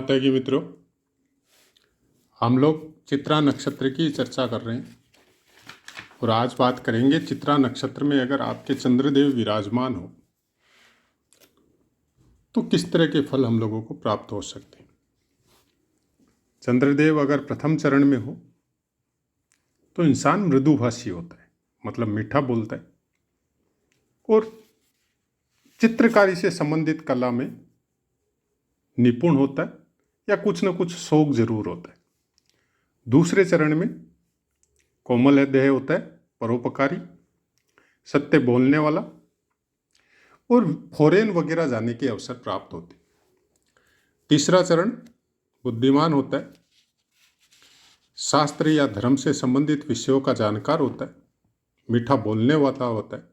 बात है कि मित्रों, हम लोग चित्रा नक्षत्र की चर्चा कर रहे हैं और आज बात करेंगे चित्रा नक्षत्र में अगर आपके चंद्रदेव विराजमान हो तो किस तरह के फल हम लोगों को प्राप्त हो सकते हैं। चंद्रदेव अगर प्रथम चरण में हो तो इंसान मृदुभाषी होता है, मतलब मीठा बोलता है और चित्रकारी से संबंधित कला में निपुण होता है या कुछ न कुछ शौक जरूर होता है। दूसरे चरण में कोमल देह होता है, परोपकारी, सत्य बोलने वाला और फॉरेन वगैरह जाने के अवसर प्राप्त होते। तीसरा चरण बुद्धिमान होता है, शास्त्र या धर्म से संबंधित विषयों का जानकार होता है, मीठा बोलने वाला होता है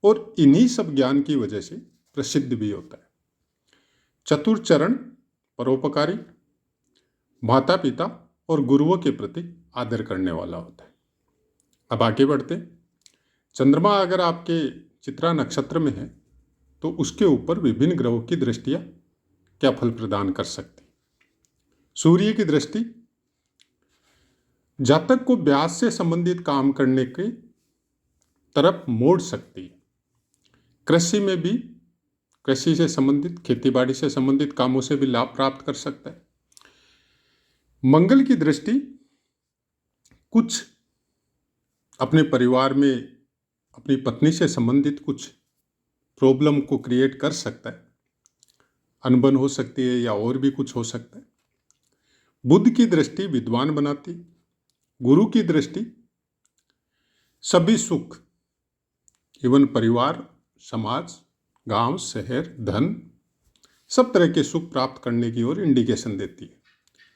और इन्हीं सब ज्ञान की वजह से प्रसिद्ध भी होता है। चतुर्थ चरण परोपकारी, माता पिता और गुरुओं के प्रति आदर करने वाला होता है। अब आगे बढ़ते। चंद्रमा अगर आपके चित्रा नक्षत्र में है तो उसके ऊपर विभिन्न ग्रहों की दृष्टियां क्या फल प्रदान कर सकती। सूर्य की दृष्टि जातक को ब्याज से संबंधित काम करने की तरफ मोड़ सकती है। कृषि में भी, कृषि से संबंधित, खेतीबाड़ी से संबंधित कामों से भी लाभ प्राप्त कर सकता है। मंगल की दृष्टि कुछ अपने परिवार में अपनी पत्नी से संबंधित कुछ प्रॉब्लम को क्रिएट कर सकता है, अनबन हो सकती है या और भी कुछ हो सकता है। बुध की दृष्टि विद्वान बनाती। गुरु की दृष्टि सभी सुख, इवन परिवार, समाज, गांव, शहर, धन, सब तरह के सुख प्राप्त करने की ओर इंडिकेशन देती है।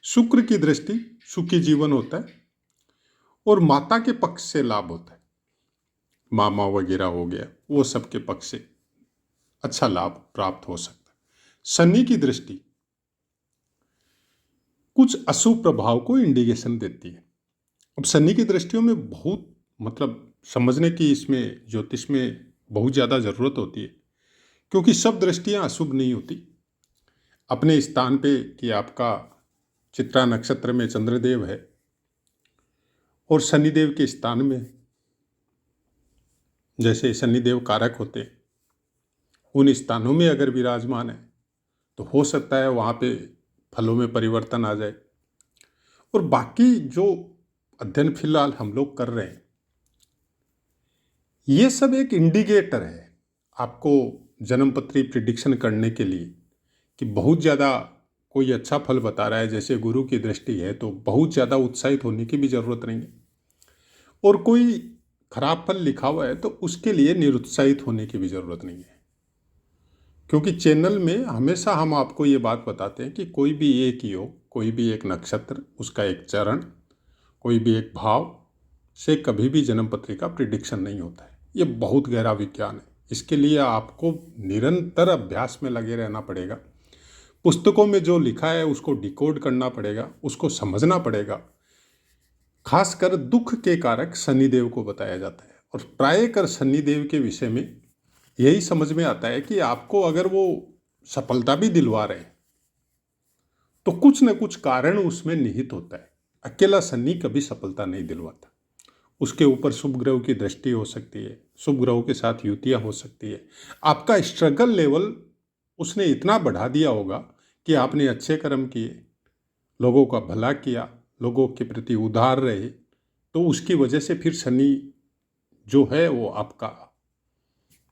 शुक्र की दृष्टि सुखी जीवन होता है और माता के पक्ष से लाभ होता है, मामा वगैरह हो गया, वो सब के पक्ष से अच्छा लाभ प्राप्त हो सकता है। शनि की दृष्टि कुछ अशुभ प्रभाव को इंडिकेशन देती है। अब शनि की दृष्टियों में बहुत समझने की इसमें ज्योतिष में बहुत ज़्यादा ज़रूरत होती है, क्योंकि सब दृष्टियां अशुभ नहीं होती। अपने स्थान पे कि आपका चित्रा नक्षत्र में चंद्रदेव है और शनिदेव के स्थान में, जैसे शनिदेव कारक होते हैं, उन स्थानों में अगर विराजमान है तो हो सकता है वहाँ पे फलों में परिवर्तन आ जाए। और बाकी जो अध्ययन फिलहाल हम लोग कर रहे हैं, ये सब एक इंडिकेटर है आपको जन्मपत्री प्रिडिक्शन करने के लिए कि बहुत ज़्यादा कोई अच्छा फल बता रहा है, जैसे गुरु की दृष्टि है, तो बहुत ज़्यादा उत्साहित होने की भी ज़रूरत नहीं है। और कोई खराब फल लिखा हुआ है तो उसके लिए निरुत्साहित होने की भी ज़रूरत नहीं है, क्योंकि चैनल में हमेशा हम आपको ये बात बताते हैं कि कोई भी एक योग, कोई भी एक नक्षत्र, उसका एक चरण, कोई भी एक भाव से कभी भी जन्मपत्री का प्रिडिक्शन नहीं होता है। ये बहुत गहरा विज्ञान है। इसके लिए आपको निरंतर अभ्यास में लगे रहना पड़ेगा। पुस्तकों में जो लिखा है उसको डिकोड करना पड़ेगा, उसको समझना पड़ेगा। खासकर दुख के कारक शनिदेव को बताया जाता है और प्रायः शनिदेव के विषय में यही समझ में आता है कि आपको अगर वो सफलता भी दिलवा रहे हैं तो कुछ न कुछ कारण उसमें निहित होता है। अकेला शनि कभी सफलता नहीं दिलवाता। उसके ऊपर शुभ ग्रहों की दृष्टि हो सकती है, शुभ ग्रहों के साथ युतियाँ हो सकती है। आपका स्ट्रगल लेवल उसने इतना बढ़ा दिया होगा कि आपने अच्छे कर्म किए, लोगों का भला किया, लोगों के प्रति उदार रहे, तो उसकी वजह से फिर शनि जो है वो आपका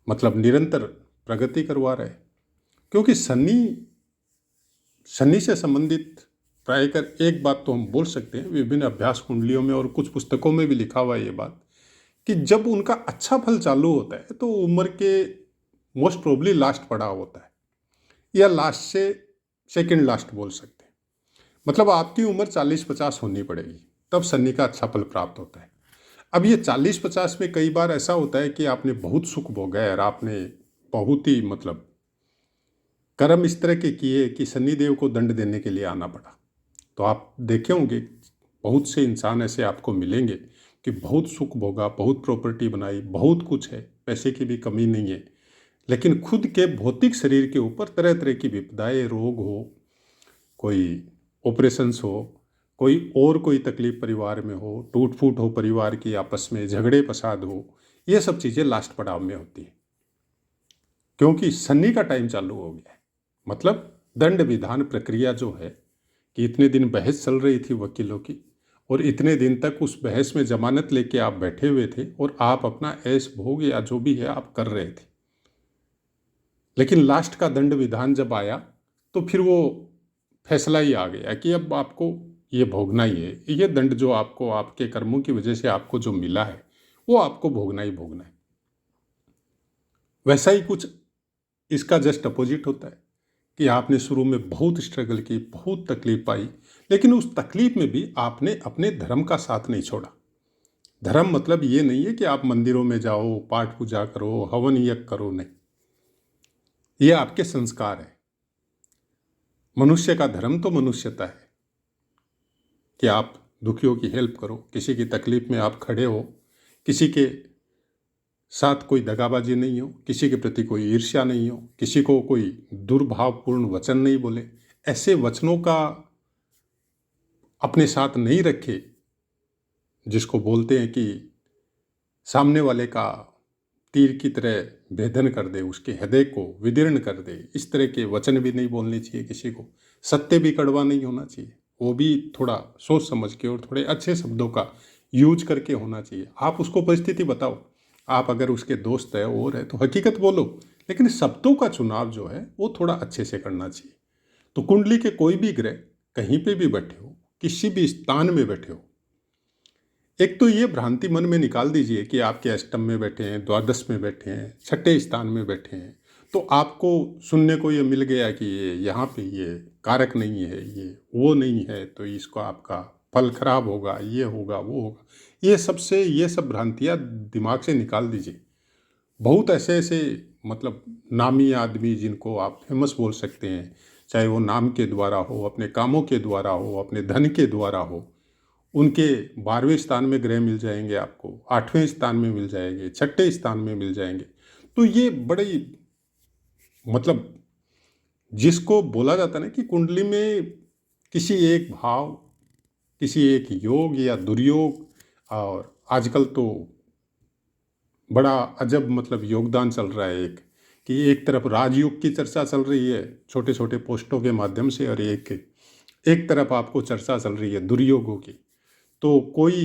निरंतर प्रगति करवा रहे हैं। क्योंकि शनि से संबंधित प्रायकर एक बात तो हम बोल सकते हैं, विभिन्न अभ्यास कुंडलियों में और कुछ पुस्तकों में भी लिखा हुआ है ये बात, कि जब उनका अच्छा फल चालू होता है तो उम्र के मोस्ट प्रोबेबली लास्ट पड़ा होता है, या लास्ट से सेकंड लास्ट बोल सकते हैं। आपकी उम्र 40-50 होनी पड़ेगी, तब शनि का अच्छा फल प्राप्त होता है। अब ये 40-50 में कई बार ऐसा होता है कि आपने बहुत सुख भोगा है और आपने बहुत ही कर्म इस तरह के किए कि शनिदेव को दंड देने के लिए आना पड़ा। तो आप देखे होंगे बहुत से इंसान ऐसे आपको मिलेंगे कि बहुत सुख भोगा, बहुत प्रॉपर्टी बनाई, बहुत कुछ है, पैसे की भी कमी नहीं है, लेकिन खुद के भौतिक शरीर के ऊपर तरह तरह की विपदाएं, रोग हो, कोई ऑपरेशंस हो, कोई तकलीफ परिवार में हो, टूट फूट हो परिवार की, आपस में झगड़े फसाद हो, ये सब चीज़ें लास्ट पड़ाव में होती हैं, क्योंकि सन्नी का टाइम चालू हो गया है। मतलब दंड विधान प्रक्रिया जो है कि इतने दिन बहस चल रही थी वकीलों की, और इतने दिन तक उस बहस में जमानत लेके आप बैठे हुए थे और आप अपना ऐश भोग या जो भी है आप कर रहे थे, लेकिन लास्ट का दंड विधान जब आया तो फिर वो फैसला ही आ गया कि अब आपको ये भोगना ही है, ये दंड जो आपको आपके कर्मों की वजह से आपको जो मिला है वो आपको भोगना ही भोगना है। वैसा ही कुछ इसका जस्ट अपोजिट होता है कि आपने शुरू में बहुत स्ट्रगल की, बहुत तकलीफ पाई, लेकिन उस तकलीफ में भी आपने अपने धर्म का साथ नहीं छोड़ा। धर्म मतलब ये नहीं है कि आप मंदिरों में जाओ, पाठ पूजा करो, हवन यज्ञ करो, नहीं, ये आपके संस्कार है। मनुष्य का धर्म तो मनुष्यता है कि आप दुखियों की हेल्प करो, किसी की तकलीफ में आप खड़े हो, किसी के साथ कोई दगाबाजी नहीं हो, किसी के प्रति कोई ईर्ष्या नहीं हो, किसी को कोई दुर्भावपूर्ण वचन नहीं बोले, ऐसे वचनों का अपने साथ नहीं रखे जिसको बोलते हैं कि सामने वाले का तीर की तरह भेदन कर दे, उसके हृदय को विदीर्ण कर दे। इस तरह के वचन भी नहीं बोलने चाहिए किसी को। सत्य भी कड़वा नहीं होना चाहिए, वो भी थोड़ा सोच समझ के और थोड़े अच्छे शब्दों का यूज करके होना चाहिए। आप उसको परिस्थिति बताओ, आप अगर उसके दोस्त है और है तो हकीकत बोलो, लेकिन शब्दों का चुनाव जो है वो थोड़ा अच्छे से करना चाहिए। तो कुंडली के कोई भी ग्रह कहीं पे भी बैठे हो, किसी भी स्थान में बैठे हो, एक तो ये भ्रांति मन में निकाल दीजिए कि आपके अष्टम में बैठे हैं, द्वादश में बैठे हैं, छठे स्थान में बैठे हैं, तो आपको सुनने को ये मिल गया कि ये यहाँ पे ये कारक नहीं है, ये वो नहीं है, तो इसको आपका फल खराब होगा, ये होगा, वो होगा। ये सब भ्रांतियाँ दिमाग से निकाल दीजिए। बहुत ऐसे ऐसे मतलब नामी आदमी जिनको आप फेमस बोल सकते हैं, चाहे वो नाम के द्वारा हो, अपने कामों के द्वारा हो, अपने धन के द्वारा हो, उनके 12वें स्थान में ग्रह मिल जाएंगे आपको, 8वें स्थान में मिल जाएंगे, छठे स्थान में मिल जाएंगे। तो ये बड़े मतलब जिसको बोला जाता है ना कि कुंडली में किसी एक भाव, किसी एक योग या दुर्योग, और आजकल तो बड़ा अजब मतलब योगदान चल रहा है एक, कि एक तरफ राजयोग की चर्चा चल रही है छोटे छोटे पोस्टों के माध्यम से, और एक तरफ आपको चर्चा चल रही है दुर्योगों की। तो कोई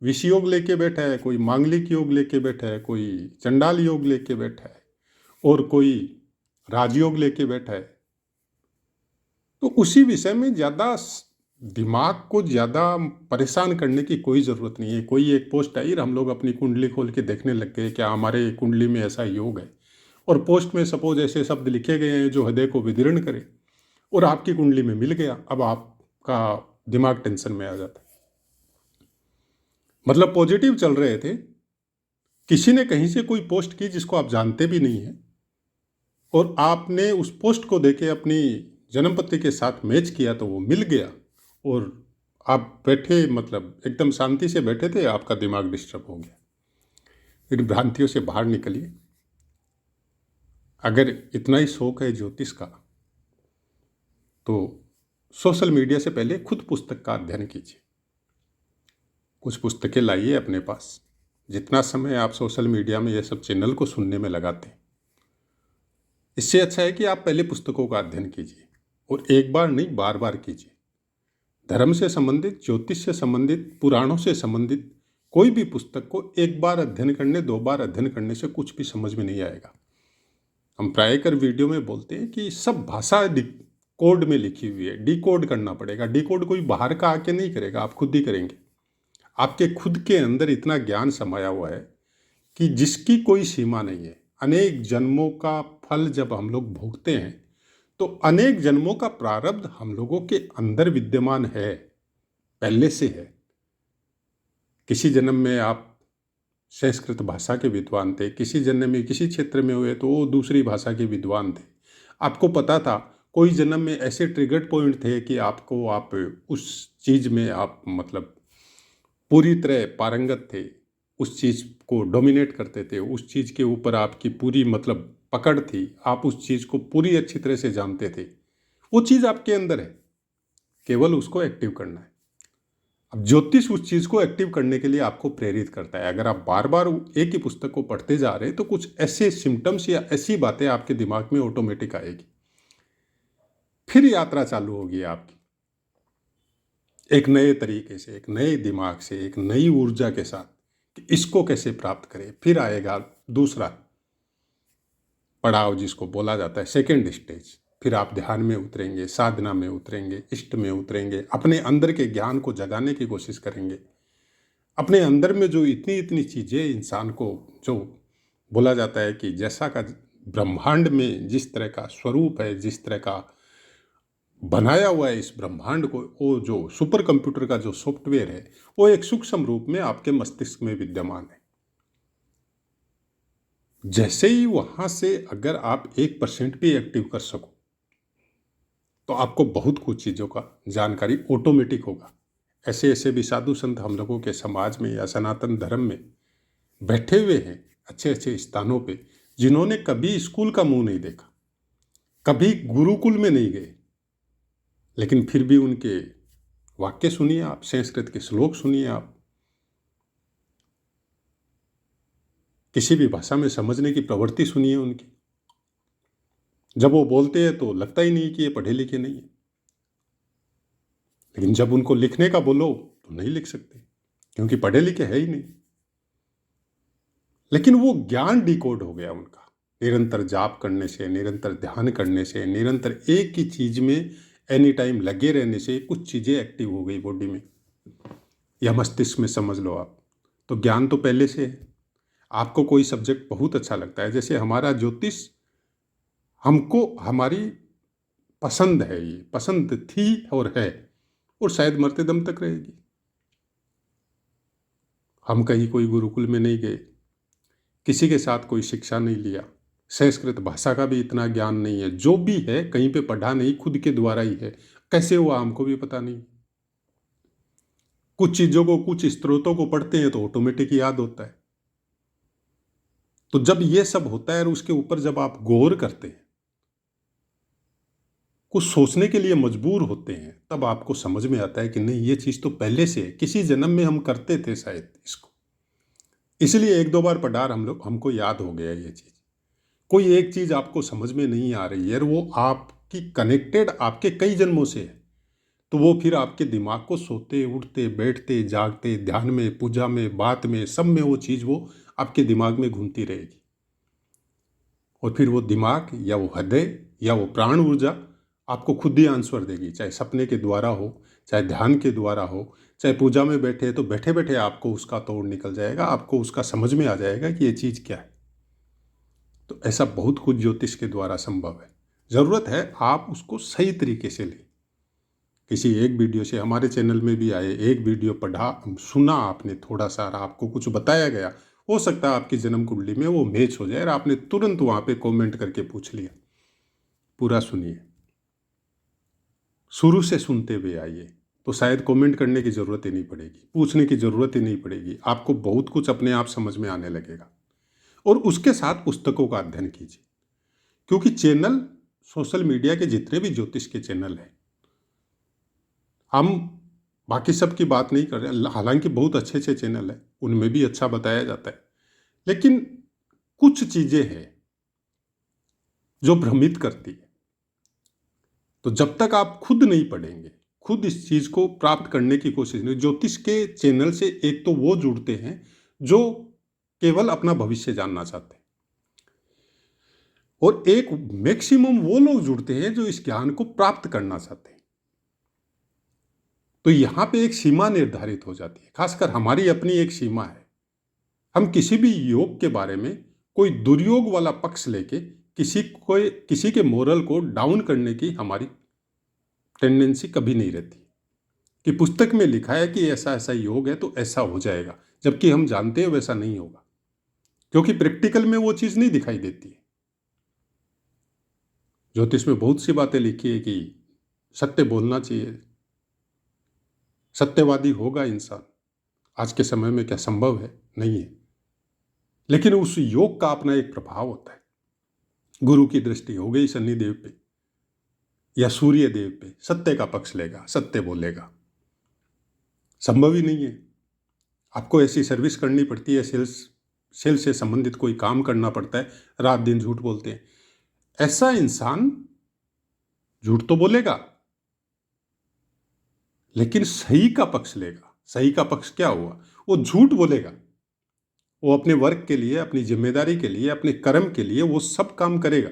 विष योग लेके बैठा है, कोई मांगलिक योग लेके बैठा है, कोई चंडाल योग लेके बैठा है, और कोई राजयोग लेके बैठा है। तो उसी विषय में ज़्यादा दिमाग को ज़्यादा परेशान करने की कोई ज़रूरत नहीं है। कोई एक पोस्ट आई और हम लोग अपनी कुंडली खोल के देखने लग गए क्या हमारे कुंडली में ऐसा योग है, और पोस्ट में सपोज ऐसे शब्द लिखे गए हैं जो हृदय को विदीर्ण करे, और आपकी कुंडली में मिल गया। अब आपका दिमाग टेंशन में आ जाता है। मतलब पॉजिटिव चल रहे थे, किसी ने कहीं से कोई पोस्ट की जिसको आप जानते भी नहीं हैं, और आपने उस पोस्ट को देके अपनी जन्मपत्री के साथ मैच किया तो वो मिल गया, और आप बैठे मतलब एकदम शांति से बैठे थे, आपका दिमाग डिस्टर्ब हो गया। फिर भ्रांतियों से बाहर निकलिए। अगर इतना ही शौक है ज्योतिष का तो सोशल मीडिया से पहले खुद पुस्तक का अध्ययन कीजिए। कुछ पुस्तकें लाइए अपने पास। जितना समय आप सोशल मीडिया में ये सब चैनल को सुनने में लगाते हैं, इससे अच्छा है कि आप पहले पुस्तकों का अध्ययन कीजिए, और एक बार नहीं बार बार कीजिए। धर्म से संबंधित, ज्योतिष से संबंधित, पुराणों से संबंधित कोई भी पुस्तक को एक बार अध्ययन करने, 2 बार अध्ययन करने से कुछ भी समझ में नहीं आएगा। हम प्रायकर वीडियो में बोलते हैं कि सब भाषा कोड में लिखी हुई है, डिकोड करना पड़ेगा। डिकोड कोई बाहर का आके नहीं करेगा, आप खुद ही करेंगे। आपके खुद के अंदर इतना ज्ञान समाया हुआ है कि जिसकी कोई सीमा नहीं है। अनेक जन्मों का फल जब हम लोग भोगते हैं तो अनेक जन्मों का प्रारब्ध हम लोगों के अंदर विद्यमान है, पहले से है। किसी जन्म में आप संस्कृत भाषा के विद्वान थे, किसी जन्म में किसी क्षेत्र में हुए तो वो दूसरी भाषा के विद्वान थे। आपको पता था कोई जन्म में ऐसे ट्रिगर्ड पॉइंट थे कि आप उस चीज़ में आप मतलब पूरी तरह पारंगत थे, उस चीज़ को डोमिनेट करते थे, उस चीज़ के ऊपर आपकी पूरी मतलब पकड़ थी, आप उस चीज़ को पूरी अच्छी तरह से जानते थे। वो चीज़ आपके अंदर है, केवल उसको एक्टिव करना है। अब ज्योतिष उस चीज़ को एक्टिव करने के लिए आपको प्रेरित करता है। अगर आप बार बार एक ही पुस्तक को पढ़ते जा रहे हैं तो कुछ ऐसे सिम्टम्स या ऐसी बातें आपके दिमाग में ऑटोमेटिक आएगी। फिर यात्रा चालू होगी आपकी, एक नए तरीके से, एक नए दिमाग से, एक नई ऊर्जा के साथ कि इसको कैसे प्राप्त करें। फिर आएगा दूसरा पड़ाव जिसको बोला जाता है सेकेंड स्टेज। फिर आप ध्यान में उतरेंगे, साधना में उतरेंगे, इष्ट में उतरेंगे, अपने अंदर के ज्ञान को जगाने की कोशिश करेंगे। अपने अंदर में जो इतनी इतनी चीज़ें इंसान को, जो बोला जाता है कि जैसा का ब्रह्मांड में जिस तरह का स्वरूप है, जिस तरह का बनाया हुआ है इस ब्रह्मांड को, वो जो सुपर कंप्यूटर का जो सॉफ्टवेयर है वो एक सूक्ष्म रूप में आपके मस्तिष्क में विद्यमान है। जैसे ही वहां से अगर आप 1% भी एक्टिव कर सको तो आपको बहुत कुछ चीज़ों का जानकारी ऑटोमेटिक होगा। ऐसे ऐसे भी साधु संत हम लोगों के समाज में या सनातन धर्म में बैठे हुए हैं अच्छे अच्छे स्थानों पे, जिन्होंने कभी स्कूल का मुंह नहीं देखा, कभी गुरुकुल में नहीं गए, लेकिन फिर भी उनके वाक्य सुनिए आप, संस्कृत के श्लोक सुनिए आप, किसी भी भाषा में समझने की प्रवृत्ति सुनिए उनकी। जब वो बोलते हैं तो लगता ही नहीं कि ये पढ़े लिखे नहीं है, लेकिन जब उनको लिखने का बोलो तो नहीं लिख सकते क्योंकि पढ़े लिखे है ही नहीं। लेकिन वो ज्ञान डिकोड हो गया उनका, निरंतर जाप करने से, निरंतर ध्यान करने से, निरंतर एक ही चीज में एनी टाइम लगे रहने से कुछ चीजें एक्टिव हो गई बॉडी में या मस्तिष्क में, समझ लो आप। तो ज्ञान तो पहले से है। आपको कोई सब्जेक्ट बहुत अच्छा लगता है, जैसे हमारा ज्योतिष हमको, हमारी पसंद है, ये पसंद थी और है और शायद मरते दम तक रहेगी। हम कहीं कोई गुरुकुल में नहीं गए, किसी के साथ कोई शिक्षा नहीं लिया, संस्कृत भाषा का भी इतना ज्ञान नहीं है, जो भी है कहीं पे पढ़ा नहीं, खुद के द्वारा ही है। कैसे हुआ हमको भी पता नहीं। कुछ चीजों को, कुछ स्त्रोतों को पढ़ते हैं तो ऑटोमेटिक याद होता है। तो जब ये सब होता है और उसके ऊपर जब आप गौर करते हैं, कुछ सोचने के लिए मजबूर होते हैं, तब आपको समझ में आता है कि नहीं, ये चीज तो पहले से किसी जन्म में हम करते थे शायद इसको, इसलिए एक दो बार पढ़ा हमको याद हो गया ये चीज। कोई एक चीज आपको समझ में नहीं आ रही है और वो आपकी कनेक्टेड आपके कई जन्मों से है, तो वो फिर आपके दिमाग को सोते उठते बैठते जागते, ध्यान में, पूजा में, बात में, सब में वो चीज वो आपके दिमाग में घूमती रहेगी। और फिर वो दिमाग या वो हृदय या वो प्राण ऊर्जा आपको खुद ही आंसर देगी, चाहे सपने के द्वारा हो, चाहे ध्यान के द्वारा हो, चाहे पूजा में बैठे तो बैठे बैठे आपको उसका तोड़ निकल जाएगा, आपको उसका समझ में आ जाएगा कि ये चीज़ क्या है। तो ऐसा बहुत कुछ ज्योतिष के द्वारा संभव है। ज़रूरत है आप उसको सही तरीके से लें। किसी एक वीडियो से, हमारे चैनल में भी आए, एक वीडियो पढ़ा, सुना आपने थोड़ा सा, आपको कुछ बताया गया, हो सकता है आपकी जन्म कुंडली में वो मैच हो जाए और आपने तुरंत वहाँ पे कमेंट करके पूछ लिया। पूरा सुनिए, शुरू से सुनते हुए आइए, तो शायद कमेंट करने की ज़रूरत ही नहीं पड़ेगी, पूछने की ज़रूरत ही नहीं पड़ेगी। आपको बहुत कुछ अपने आप समझ में आने लगेगा। और उसके साथ पुस्तकों का अध्ययन कीजिए, क्योंकि चैनल, सोशल मीडिया के जितने भी ज्योतिष के चैनल हैं, हम बाकी सब की बात नहीं कर रहे, हालांकि बहुत अच्छे अच्छे चैनल हैं, उनमें भी अच्छा बताया जाता है, लेकिन कुछ चीज़ें हैं जो भ्रमित करती है। तो जब तक आप खुद नहीं पढ़ेंगे, खुद इस चीज को प्राप्त करने की कोशिश नहीं। ज्योतिष के चैनल से एक तो वो जुड़ते हैं जो केवल अपना भविष्य जानना चाहते हैं, और एक मैक्सिमम वो लोग जुड़ते हैं जो इस ज्ञान को प्राप्त करना चाहते हैं। तो यहां पे एक सीमा निर्धारित हो जाती है, खासकर हमारी अपनी एक सीमा है। हम किसी भी योग के बारे में कोई दुर्योग वाला पक्ष लेके किसी के मोरल को डाउन करने की हमारी टेंडेंसी कभी नहीं रहती कि पुस्तक में लिखा है कि ऐसा ऐसा योग है तो ऐसा हो जाएगा, जबकि हम जानते हैं वैसा नहीं होगा, क्योंकि प्रैक्टिकल में वो चीज नहीं दिखाई देती है। ज्योतिष में बहुत सी बातें लिखी है कि सत्य बोलना चाहिए, सत्यवादी होगा इंसान। आज के समय में क्या संभव है? नहीं है, लेकिन उस योग का अपना एक प्रभाव होता है। गुरु की दृष्टि हो गई शनिदेव पे, या सूर्य देव पे सत्य का पक्ष लेगा, सत्य बोलेगा? संभव ही नहीं है। आपको ऐसी सर्विस करनी पड़ती है, सेल्स से संबंधित कोई काम करना पड़ता है, रात दिन झूठ बोलते हैं। ऐसा इंसान झूठ तो बोलेगा लेकिन सही का पक्ष लेगा। सही का पक्ष क्या हुआ? वो झूठ बोलेगा, वो अपने वर्क के लिए, अपनी जिम्मेदारी के लिए, अपने कर्म के लिए वो सब काम करेगा,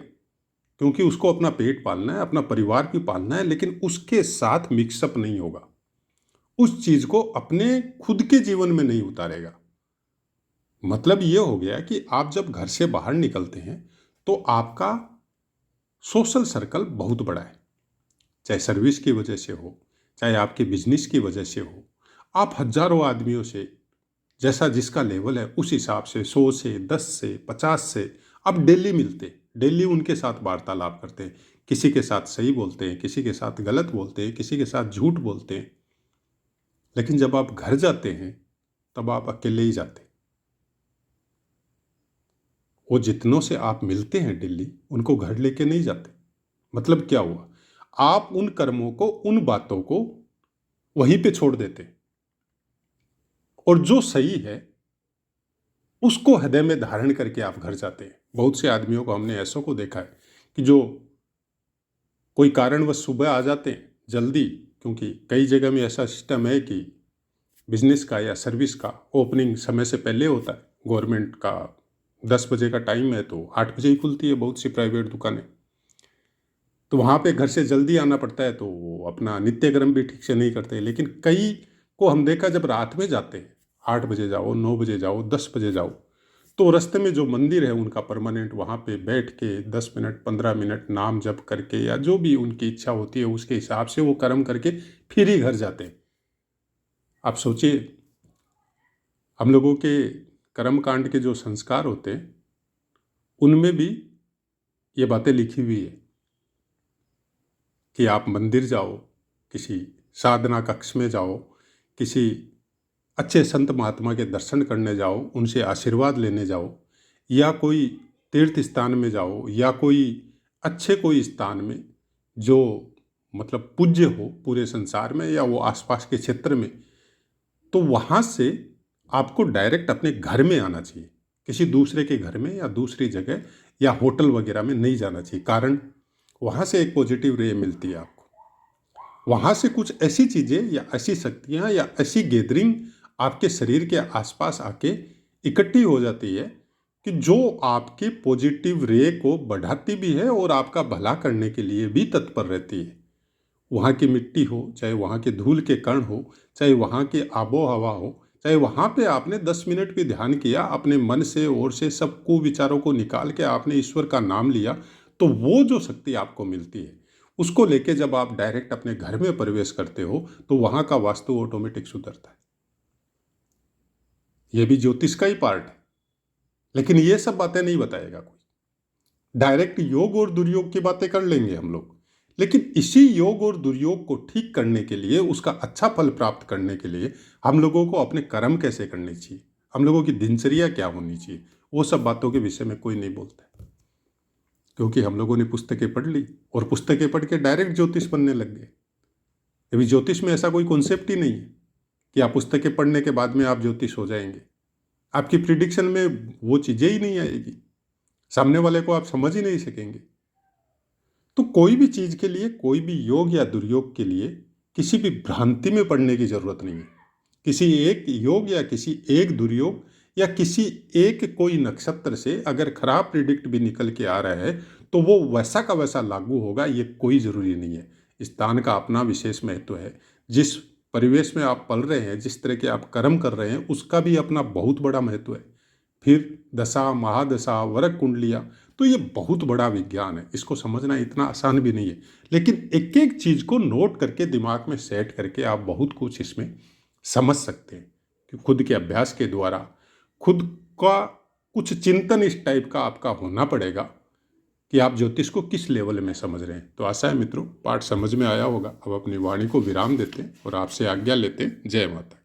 क्योंकि उसको अपना पेट पालना है, अपना परिवार भी पालना है, लेकिन उसके साथ मिक्सअप नहीं होगा। उस चीज को अपने खुद के जीवन में नहीं उतारेगा। मतलब ये हो गया कि आप जब घर से बाहर निकलते हैं तो आपका सोशल सर्कल बहुत बड़ा है, चाहे सर्विस की वजह से हो, चाहे आपके बिजनेस की वजह से हो। आप हजारों आदमियों से, जैसा जिसका लेवल है उस हिसाब से 100 से 10 से 50 से आप डेली मिलते, डेली उनके साथ वार्तालाप करते हैं। किसी के साथ सही बोलते हैं, किसी के साथ गलत बोलते हैं, किसी के साथ झूठ बोलते हैं। लेकिन जब आप घर जाते हैं तब आप अकेले ही जाते हैं। वो जितनों से आप मिलते हैं डेली, उनको घर लेके नहीं जाते। मतलब क्या हुआ? आप उन कर्मों को, उन बातों को वहीं पे छोड़ देते हैं, और जो सही है उसको हृदय में धारण करके आप घर जाते हैं। बहुत से आदमियों को हमने ऐसों को देखा है कि जो कोई कारणवश सुबह आ जाते हैं जल्दी, क्योंकि कई जगह में ऐसा सिस्टम है कि बिजनेस का या सर्विस का ओपनिंग समय से पहले होता है। गवर्नमेंट का 10 बजे का टाइम है तो 8 बजे ही खुलती है बहुत सी प्राइवेट दुकानें। तो वहाँ पे घर से जल्दी आना पड़ता है, तो वो अपना नित्यक्रम भी ठीक से नहीं करते। लेकिन कई को हम देखा जब रात में जाते हैं, 8 बजे जाओ, 9 बजे जाओ, 10 बजे जाओ, तो रास्ते में जो मंदिर है उनका परमानेंट, वहाँ पे बैठ के 10 मिनट 15 मिनट नाम जप करके या जो भी उनकी इच्छा होती है उसके हिसाब से वो कर्म करके फिर ही घर जाते हैं। आप सोचिए, हम लोगों के कर्म कांड के जो संस्कार होते हैं उनमें भी ये बातें लिखी हुई है कि आप मंदिर जाओ, किसी साधना कक्ष में जाओ, किसी अच्छे संत महात्मा के दर्शन करने जाओ, उनसे आशीर्वाद लेने जाओ, या कोई तीर्थ स्थान में जाओ, या कोई अच्छे कोई स्थान में जो मतलब पूज्य हो पूरे संसार में या वो आसपास के क्षेत्र में, तो वहाँ से आपको डायरेक्ट अपने घर में आना चाहिए। किसी दूसरे के घर में या दूसरी जगह या होटल वगैरह में नहीं जाना चाहिए। कारण वहाँ से एक पॉजिटिव रे मिलती है आपको। वहाँ से कुछ ऐसी चीज़ें या ऐसी शक्तियाँ या ऐसी गैदरिंग आपके शरीर के आसपास आके इकट्ठी हो जाती है कि जो आपके पॉजिटिव रे को बढ़ाती भी है और आपका भला करने के लिए भी तत्पर रहती है। वहाँ की मिट्टी हो, चाहे वहाँ के धूल के कण हो, चाहे वहाँ की आबो हवा हो, चाहे वहाँ पे आपने 10 मिनट भी ध्यान किया, अपने मन से और से सब कुविचारों को निकाल के आपने ईश्वर का नाम लिया, तो वो जो शक्ति आपको मिलती है उसको लेके जब आप डायरेक्ट अपने घर में प्रवेश करते हो तो वहाँ का वास्तु ऑटोमेटिक सुधरता है। ये भी ज्योतिष का ही पार्ट है, लेकिन ये सब बातें नहीं बताएगा कोई। डायरेक्ट योग और दुर्योग की बातें कर लेंगे हम लोग, लेकिन इसी योग और दुर्योग को ठीक करने के लिए, उसका अच्छा फल प्राप्त करने के लिए हम लोगों को अपने कर्म कैसे करने चाहिए, हम लोगों की दिनचर्या क्या होनी चाहिए, वो सब बातों के विषय में कोई नहीं बोलता है। क्योंकि हम लोगों ने पुस्तकें पढ़ ली और पुस्तकें पढ़ के डायरेक्ट ज्योतिष बनने लग गए। अभी ज्योतिष में ऐसा कोई कॉन्सेप्ट ही नहीं है कि आप पुस्तकें पढ़ने के बाद में आप ज्योतिष हो जाएंगे। आपकी प्रिडिक्शन में वो चीज़ें ही नहीं आएगी, सामने वाले को आप समझ ही नहीं सकेंगे। तो कोई भी चीज़ के लिए, कोई भी योग या दुर्योग के लिए किसी भी भ्रांति में पड़ने की जरूरत नहीं है। किसी एक योग या किसी एक दुर्योग या किसी एक कोई नक्षत्र से अगर खराब प्रिडिक्ट भी निकल के आ रहा है तो वो वैसा का वैसा लागू होगा, ये कोई ज़रूरी नहीं है। स्थान का अपना विशेष महत्व है। जिस परिवेश में आप पल रहे हैं, जिस तरह के आप कर्म कर रहे हैं, उसका भी अपना बहुत बड़ा महत्व है। फिर दशा, महादशा, वरक कुंडलियाँ, तो ये बहुत बड़ा विज्ञान है। इसको समझना इतना आसान भी नहीं है, लेकिन एक एक चीज़ को नोट करके दिमाग में सेट करके आप बहुत कुछ इसमें समझ सकते हैं कि खुद के अभ्यास के द्वारा खुद का कुछ चिंतन इस टाइप का आपका होना पड़ेगा कि आप ज्योतिष को किस लेवल में समझ रहे हैं। तो आशा है मित्रों पाठ समझ में आया होगा। अब अपनी वाणी को विराम देते हैं और आपसे आज्ञा लेते हैं। जय माता।